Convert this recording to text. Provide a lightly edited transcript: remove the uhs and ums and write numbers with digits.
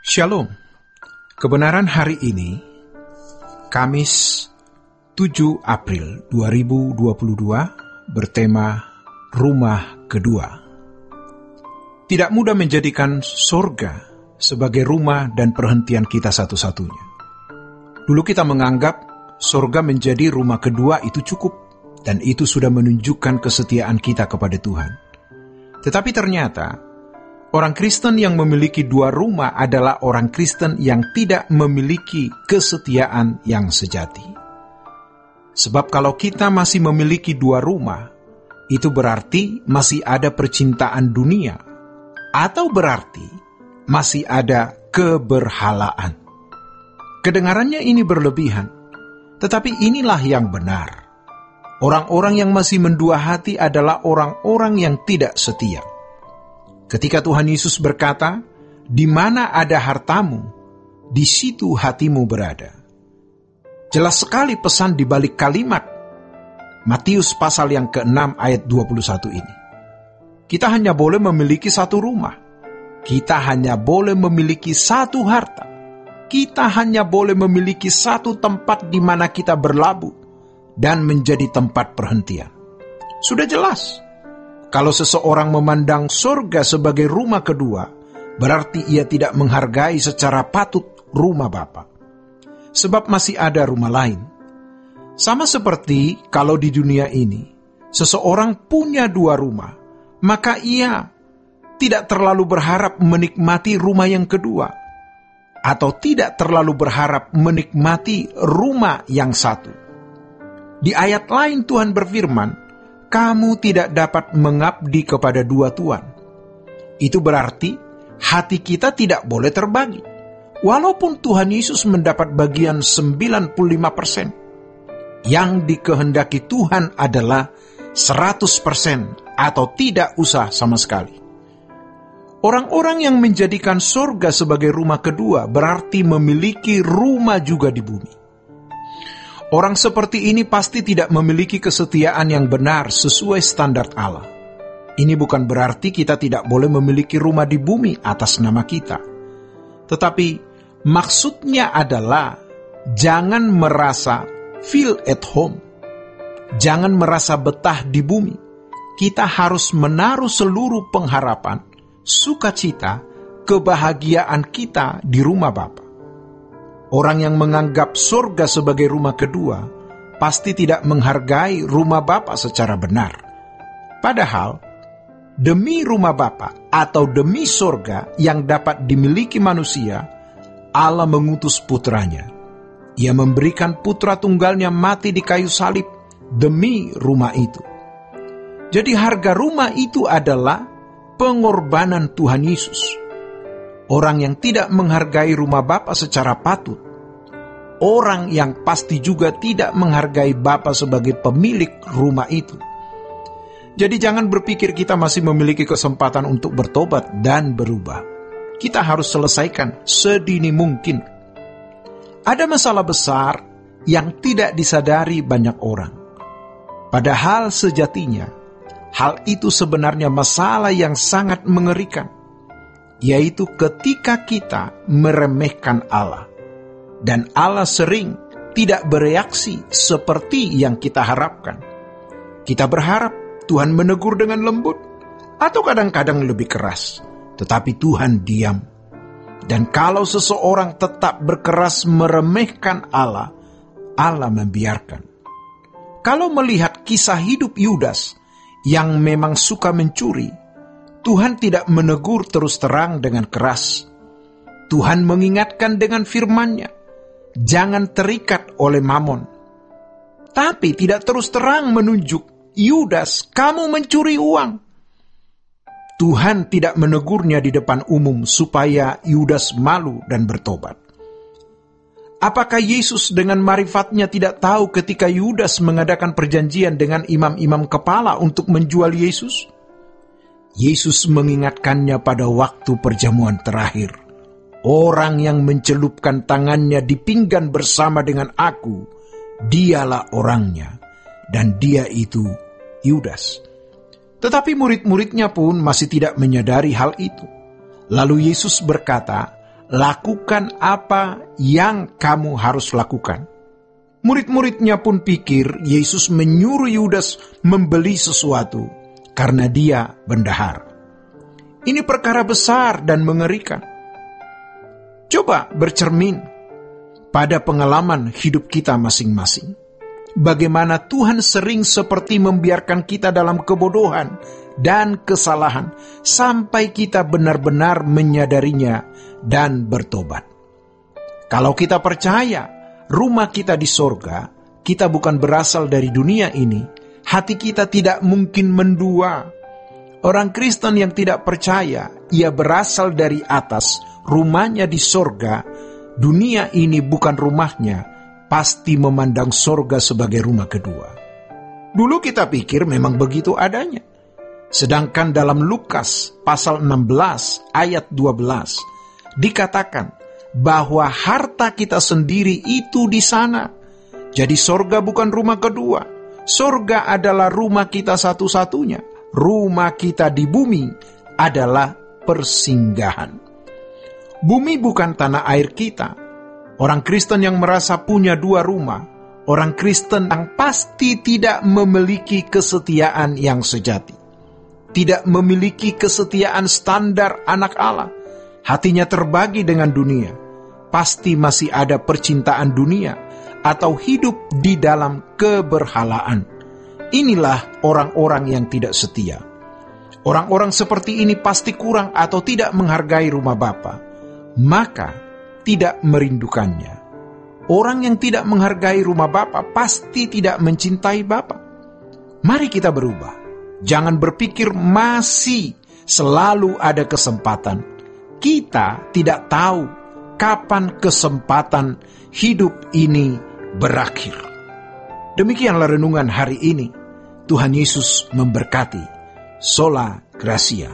Shalom. Kebenaran hari ini, Kamis 7 April 2022, bertema Rumah Kedua. Tidak mudah menjadikan surga sebagai rumah dan perhentian kita satu-satunya. Dulu kita menganggap surga menjadi rumah kedua itu cukup, dan itu sudah menunjukkan kesetiaan kita kepada Tuhan. Tetapi ternyata, orang Kristen yang memiliki dua rumah adalah orang Kristen yang tidak memiliki kesetiaan yang sejati. Sebab kalau kita masih memiliki dua rumah, itu berarti masih ada percintaan dunia, atau berarti masih ada keberhalaan. Kedengarannya ini berlebihan, tetapi inilah yang benar. Orang-orang yang masih mendua hati adalah orang-orang yang tidak setia. Ketika Tuhan Yesus berkata, "Di mana ada hartamu, di situ hatimu berada." Jelas sekali pesan di balik kalimat Matius pasal yang ke-6 ayat 21 ini. Kita hanya boleh memiliki satu rumah. Kita hanya boleh memiliki satu harta. Kita hanya boleh memiliki satu tempat di mana kita berlabuh dan menjadi tempat perhentian. Sudah jelas. Kalau seseorang memandang surga sebagai rumah kedua, berarti ia tidak menghargai secara patut rumah Bapa. Sebab masih ada rumah lain. Sama seperti kalau di dunia ini, seseorang punya dua rumah, maka ia tidak terlalu berharap menikmati rumah yang kedua, atau tidak terlalu berharap menikmati rumah yang satu. Di ayat lain Tuhan berfirman, "Kamu tidak dapat mengabdi kepada dua tuan." Itu berarti hati kita tidak boleh terbagi. Walaupun Tuhan Yesus mendapat bagian 95%, yang dikehendaki Tuhan adalah 100% atau tidak usah sama sekali. Orang-orang yang menjadikan surga sebagai rumah kedua berarti memiliki rumah juga di bumi. Orang seperti ini pasti tidak memiliki kesetiaan yang benar sesuai standar Allah. Ini bukan berarti kita tidak boleh memiliki rumah di bumi atas nama kita. Tetapi maksudnya adalah jangan merasa feel at home. Jangan merasa betah di bumi. Kita harus menaruh seluruh pengharapan, sukacita, kebahagiaan kita di rumah Bapa. Orang yang menganggap surga sebagai rumah kedua pasti tidak menghargai rumah Bapa secara benar. Padahal, demi rumah Bapa atau demi surga yang dapat dimiliki manusia, Allah mengutus putranya. Ia memberikan putra tunggalnya mati di kayu salib demi rumah itu. Jadi harga rumah itu adalah pengorbanan Tuhan Yesus. Orang yang tidak menghargai rumah Bapa secara patut, orang yang pasti juga tidak menghargai Bapa sebagai pemilik rumah itu. Jadi jangan berpikir kita masih memiliki kesempatan untuk bertobat dan berubah. Kita harus selesaikan sedini mungkin. Ada masalah besar yang tidak disadari banyak orang. Padahal sejatinya, hal itu sebenarnya masalah yang sangat mengerikan. Yaitu ketika kita meremehkan Allah. Dan Allah sering tidak bereaksi seperti yang kita harapkan. Kita berharap Tuhan menegur dengan lembut, atau kadang-kadang lebih keras. Tetapi Tuhan diam. Dan kalau seseorang tetap berkeras meremehkan Allah, Allah membiarkan. Kalau melihat kisah hidup Yudas yang memang suka mencuri, Tuhan tidak menegur terus terang dengan keras. Tuhan mengingatkan dengan firman-Nya, jangan terikat oleh mamon. Tapi tidak terus terang menunjuk, Yudas, kamu mencuri uang. Tuhan tidak menegurnya di depan umum supaya Yudas malu dan bertobat. Apakah Yesus dengan marifatnya tidak tahu ketika Yudas mengadakan perjanjian dengan imam-imam kepala untuk menjual Yesus? Yesus mengingatkannya pada waktu perjamuan terakhir. Orang yang mencelupkan tangannya di pinggan bersama dengan aku, dialah orangnya, dan dia itu Yudas. Tetapi murid-muridnya pun masih tidak menyadari hal itu. Lalu Yesus berkata, lakukan apa yang kamu harus lakukan. Murid-muridnya pun pikir Yesus menyuruh Yudas membeli sesuatu karena dia bendahara. Ini perkara besar dan mengerikan. Coba bercermin pada pengalaman hidup kita masing-masing. Bagaimana Tuhan sering seperti membiarkan kita dalam kebodohan dan kesalahan sampai kita benar-benar menyadarinya dan bertobat. Kalau kita percaya rumah kita di sorga, kita bukan berasal dari dunia ini, hati kita tidak mungkin mendua. Orang Kristen yang tidak percaya, ia berasal dari atas, rumahnya di sorga, dunia ini bukan rumahnya, pasti memandang sorga sebagai rumah kedua. Dulu kita pikir memang begitu adanya. Sedangkan dalam Lukas pasal 16 ayat 12, dikatakan bahwa harta kita sendiri itu di sana. Jadi sorga bukan rumah kedua. Sorga adalah rumah kita satu-satunya. Rumah kita di bumi adalah persinggahan. Bumi bukan tanah air kita. Orang Kristen yang merasa punya dua rumah, orang Kristen yang pasti tidak memiliki kesetiaan yang sejati. Tidak memiliki kesetiaan standar anak Allah. Hatinya terbagi dengan dunia. Pasti masih ada percintaan dunia atau hidup di dalam keberhalaan. Inilah orang-orang yang tidak setia. Orang-orang seperti ini pasti kurang atau tidak menghargai rumah Bapa, maka tidak merindukannya. Orang yang tidak menghargai rumah Bapa pasti tidak mencintai Bapa. Mari kita berubah. Jangan berpikir masih selalu ada kesempatan. Kita tidak tahu kapan kesempatan hidup ini berakhir. Demikianlah renungan hari ini. Tuhan Yesus memberkati. Sola Gracia.